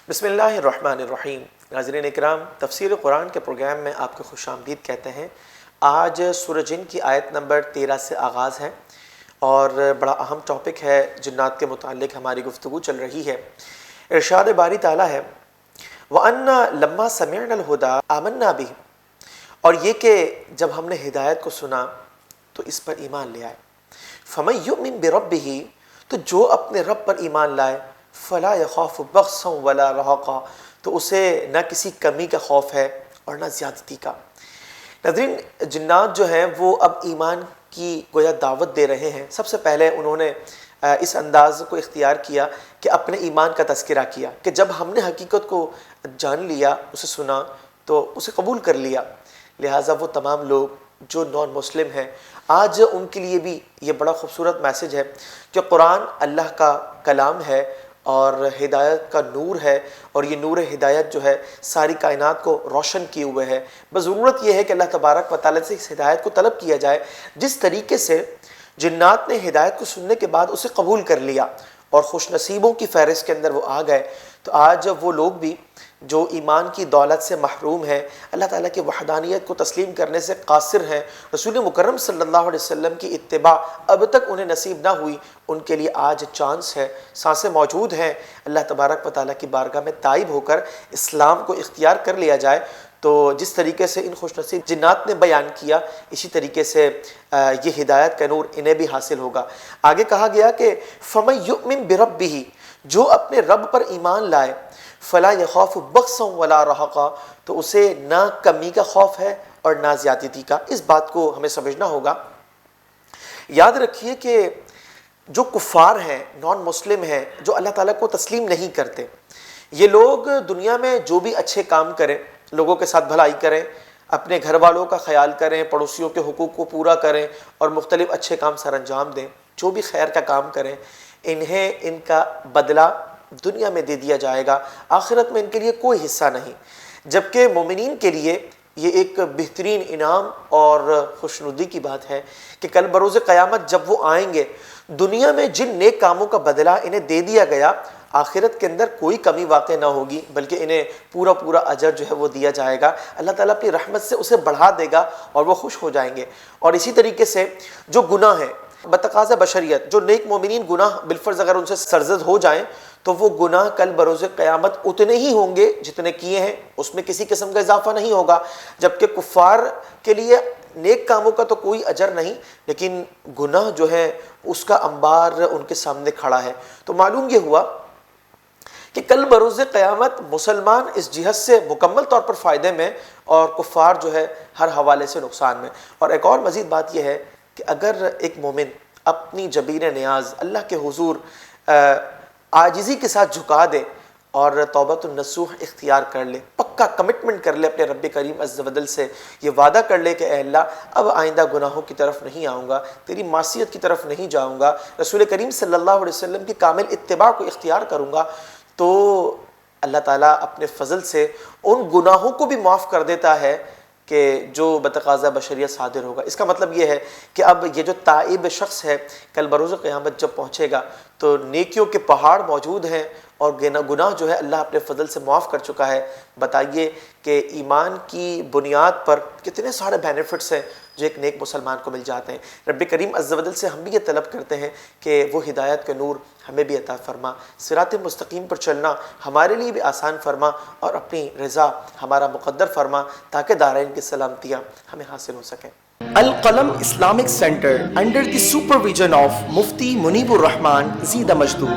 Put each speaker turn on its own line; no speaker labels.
بسم اللہ الرحمن الرحیم۔ ناظرین اکرام، تفسیر قرآن کے پروگرام میں آپ کو خوش آمدید کہتے ہیں۔ آج سورہ جن کی آیت نمبر 13 سے آغاز ہے اور بڑا اہم ٹاپک ہے، جنات کے متعلق ہماری گفتگو چل رہی ہے۔ ارشاد باری تعالیٰ ہے وَأَنَّا لَمَّا سَمِعْنَا الْهُدَىٰ آمَنَّا بِهِ، اور یہ کہ جب ہم نے ہدایت کو سنا تو اس پر ایمان لے آئے۔ فَمَن يُؤْمِن بِرَبِّهِ، تو جو اپنے رب پر ایمان لائے، فَلَا يَخَافُ بَخْسًا وَلَا رَهَقًا، تو اسے نہ کسی کمی کا خوف ہے اور نہ زیادتی کا۔ ناظرین، جنات جو ہیں وہ اب ایمان کی گویا دعوت دے رہے ہیں۔ سب سے پہلے انہوں نے اس انداز کو اختیار کیا کہ اپنے ایمان کا تذکرہ کیا کہ جب ہم نے حقیقت کو جان لیا، اسے سنا تو اسے قبول کر لیا۔ لہٰذا وہ تمام لوگ جو نان مسلم ہیں، آج ان کے لیے بھی یہ بڑا خوبصورت میسج ہے کہ قرآن اللہ کا کلام ہے اور ہدایت کا نور ہے، اور یہ نور ہدایت جو ہے ساری کائنات کو روشن کیے ہوئے ہے۔ بس ضرورت یہ ہے کہ اللہ تبارک و تعالیٰ سے اس ہدایت کو طلب کیا جائے۔ جس طریقے سے جنات نے ہدایت کو سننے کے بعد اسے قبول کر لیا اور خوش نصیبوں کی فہرست کے اندر وہ آ گئے، تو آج وہ لوگ بھی جو ایمان کی دولت سے محروم ہیں، اللہ تعالیٰ کی وحدانیت کو تسلیم کرنے سے قاصر ہیں، رسول مکرم صلی اللہ علیہ وسلم کی اتباع اب تک انہیں نصیب نہ ہوئی، ان کے لیے آج چانس ہے، سانسیں موجود ہیں۔ اللہ تبارک و تعالیٰ کی بارگاہ میں تائب ہو کر اسلام کو اختیار کر لیا جائے، تو جس طریقے سے ان خوش نصیب جنات نے بیان کیا، اسی طریقے سے یہ ہدایت کا نور انہیں بھی حاصل ہوگا۔ آگے کہا گیا کہ فَمَن يُؤْمِن بِرَبِّهِ، جو اپنے رب پر ایمان لائے، فَلَا يَخَافُ بَخْسًا وَلَا رَهَقًا، تو اسے نہ کمی کا خوف ہے اور نہ زیادتی کا۔ اس بات کو ہمیں سمجھنا ہوگا۔ یاد رکھیے کہ جو کفار ہیں، نان مسلم ہیں، جو اللہ تعالیٰ کو تسلیم نہیں کرتے، یہ لوگ دنیا میں جو بھی اچھے کام کریں، لوگوں کے ساتھ بھلائی کریں، اپنے گھر والوں کا خیال کریں، پڑوسیوں کے حقوق کو پورا کریں اور مختلف اچھے کام سر انجام دیں، جو بھی خیر کا کام کریں، انہیں ان کا بدلہ دنیا میں دے دیا جائے گا، آخرت میں ان کے لیے کوئی حصہ نہیں۔ جبکہ مومنین کے لیے یہ ایک بہترین انعام اور خوشنودی کی بات ہے کہ کل بروز قیامت جب وہ آئیں گے، دنیا میں جن نیک کاموں کا بدلہ انہیں دے دیا گیا، آخرت کے اندر کوئی کمی واقع نہ ہوگی، بلکہ انہیں پورا اجر جو ہے وہ دیا جائے گا۔ اللہ تعالیٰ اپنی رحمت سے اسے بڑھا دے گا اور وہ خوش ہو جائیں گے۔ اور اسی طریقے سے جو گناہ ہیں بتقاضا بشریت، جو نیک مومنین گناہ بالفرض اگر ان سے سرزد ہو جائیں تو وہ گناہ کل بروز قیامت اتنے ہی ہوں گے جتنے کیے ہیں، اس میں کسی قسم کا اضافہ نہیں ہوگا۔ جبکہ کفار کے لیے نیک کاموں کا تو کوئی اجر نہیں، لیکن گناہ جو ہے اس کا انبار ان کے سامنے کھڑا ہے۔ تو معلوم یہ ہوا کہ کل بروز قیامت مسلمان اس جہت سے مکمل طور پر فائدے میں اور کفار جو ہے ہر حوالے سے نقصان میں۔ اور ایک اور مزید بات یہ ہے کہ اگر ایک مومن اپنی جبین نیاز اللہ کے حضور عاجزی کے ساتھ جھکا دے اور توبۃ النصوح اختیار کر لے، پکا کمٹمنٹ کر لے اپنے رب کریم عز و جل سے، یہ وعدہ کر لے کہ اے اللہ اب آئندہ گناہوں کی طرف نہیں آؤں گا، تیری معصیت کی طرف نہیں جاؤں گا، رسول کریم صلی اللہ علیہ وسلم کی کامل اتباع کو اختیار کروں گا، تو اللہ تعالیٰ اپنے فضل سے ان گناہوں کو بھی معاف کر دیتا ہے کہ جو بتقاضا بشریت صادر ہوگا۔ اس کا مطلب یہ ہے کہ اب یہ جو تائب شخص ہے، کل بروز قیامت جب پہنچے گا تو نیکیوں کے پہاڑ موجود ہیں اور گناہ جو ہے اللہ اپنے فضل سے معاف کر چکا ہے۔ بتائیے کہ ایمان کی بنیاد پر کتنے سارے بینیفٹس ہیں جو ایک نیک مسلمان کو مل جاتے ہیں۔ رب کریم عز و جل سے ہم بھی یہ طلب کرتے ہیں کہ وہ ہدایت کے نور ہمیں بھی عطا فرما، صراط مستقیم پر چلنا ہمارے لیے بھی آسان فرما اور اپنی رضا ہمارا مقدر فرما، تاکہ دارین کی سلامتیاں ہمیں حاصل ہو سکیں۔ القلم Islamic Center under the supervision of Mufti Munib Rahman Zida Majdu